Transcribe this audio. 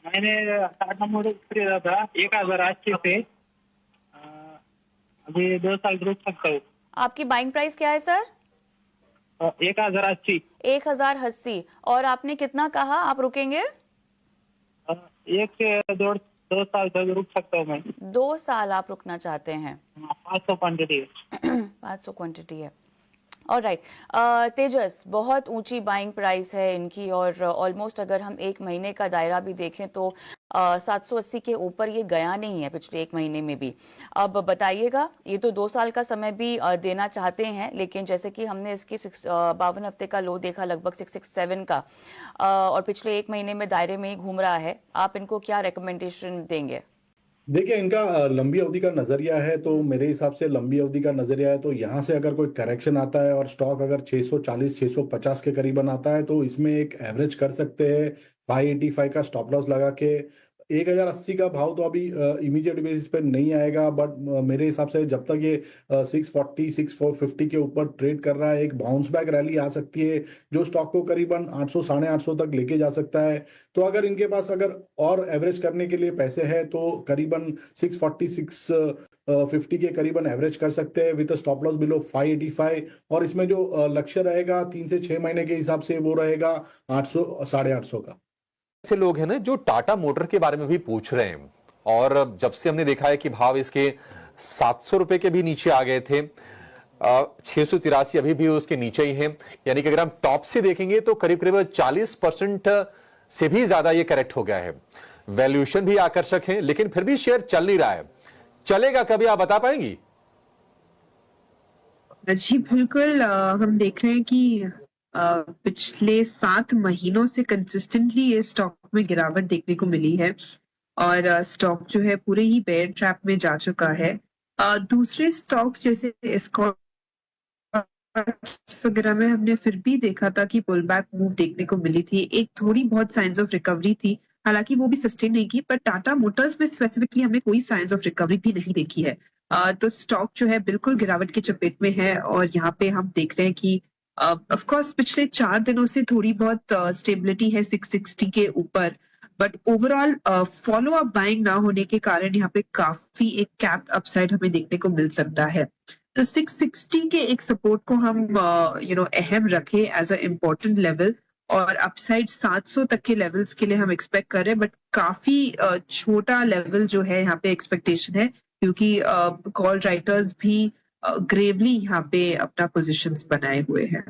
मैंने टाटा मोटर्स खरीदा था 1080 से। अभी 2 साल रुक सकता हूँ। आपकी बाइंग प्राइस क्या है सर? 1080। 1080। और आपने कितना कहा आप रुकेंगे? 1 से 2 साल तक रुक सकता हूँ मैं। 2 साल आप रुकना चाहते हैं? 500 क्वान्टिटी है। 500 क्वांटिटी है। ऑलराइट। तेजस, बहुत ऊंची बाइंग प्राइस है इनकी और ऑलमोस्ट अगर हम एक महीने का दायरा भी देखें तो 780 के ऊपर ये गया नहीं है पिछले एक महीने में भी। अब बताइएगा, ये तो 2 साल का समय भी देना चाहते हैं, लेकिन जैसे कि हमने इसकी 52 हफ्ते का लो देखा लगभग 667 का, और पिछले एक महीने में दायरे में ही घूम रहा है। आप इनको क्या रिकमेंडेशन देंगे? देखिए, इनका लंबी अवधि का नजरिया है, तो मेरे हिसाब से लंबी अवधि का नजरिया है तो यहाँ से अगर कोई करेक्शन आता है और स्टॉक अगर 640 650 के करीबन आता है तो इसमें एक एवरेज कर सकते हैं 585 का स्टॉप लॉस लगा के। 1080 का भाव तो अभी इमीडिएट बेसिस पे नहीं आएगा, बट मेरे हिसाब से जब तक ये 640 6450 के ऊपर ट्रेड कर रहा है, एक बाउंस बैक रैली आ सकती है जो स्टॉक को करीबन 800 850 तक लेके जा सकता है। तो अगर इनके पास अगर और एवरेज करने के लिए पैसे है तो करीबन 640 650 के करीबन एवरेज कर सकते हैं विद स्टॉप लॉस बिलो 585। और इसमें जो लक्ष्य रहेगा 3 से 6 महीने के हिसाब से वो रहेगा 800 850 का। ऐसे लोग हैं ना जो टाटा मोटर के बारे में भी पूछ रहे हैं, और जब से हमने देखा है कि भाव इसके 700 रुपए के भी नीचे आ गए थे, 683 अभी भी उसके नीचे ही है, यानी कि अगर हम टॉप से देखेंगे तो करीब करीब 40% से भी ज्यादा ये करेक्ट हो गया है। वैल्यूएशन भी आकर्षक है, लेकिन फिर भी शेयर चल नहीं रहा है। चलेगा कभी, आप बता पाएंगी? जी बिल्कुल। हम देख रहे हैं कि पिछले 7 महीनों से कंसिस्टेंटली ये स्टॉक में गिरावट देखने को मिली है और स्टॉक जो है पूरे ही बेयर ट्रैप में जा चुका है। दूसरे स्टॉक्स जैसे एस्कॉर्ट्स वगैरह में हमने फिर भी देखा था कि पुल बैक मूव देखने को मिली थी, एक थोड़ी बहुत साइंस ऑफ रिकवरी थी, हालांकि वो भी सस्टेन नहीं की। पर टाटा मोटर्स में स्पेसिफिकली हमने कोई साइंस ऑफ रिकवरी भी नहीं देखी है। तो स्टॉक जो है बिल्कुल गिरावट की चपेट में है और यहाँ पे हम देख रहे हैं कि ऑफ कोर्स पिछले 4 दिनों से थोड़ी बहुत स्टेबिलिटी है 660 के ऊपर, but overall follow up buying ना होने के कारण यहाँ पे काफी एक कैप्ड अपसाइड हमें देखने को मिल सकता है। तो 660 के एक सपोर्ट को हम अहम रखें एज अ इम्पोर्टेंट लेवल, और अपसाइड 700 तक के लेवल्स के लिए हम एक्सपेक्ट कर रहे हैं, बट काफी छोटा लेवल जो है यहाँ पे एक्सपेक्टेशन है, क्योंकि कॉल राइटर्स भी ग्रेवली यहाँ पे अपना पोजीशंस बनाए हुए हैं।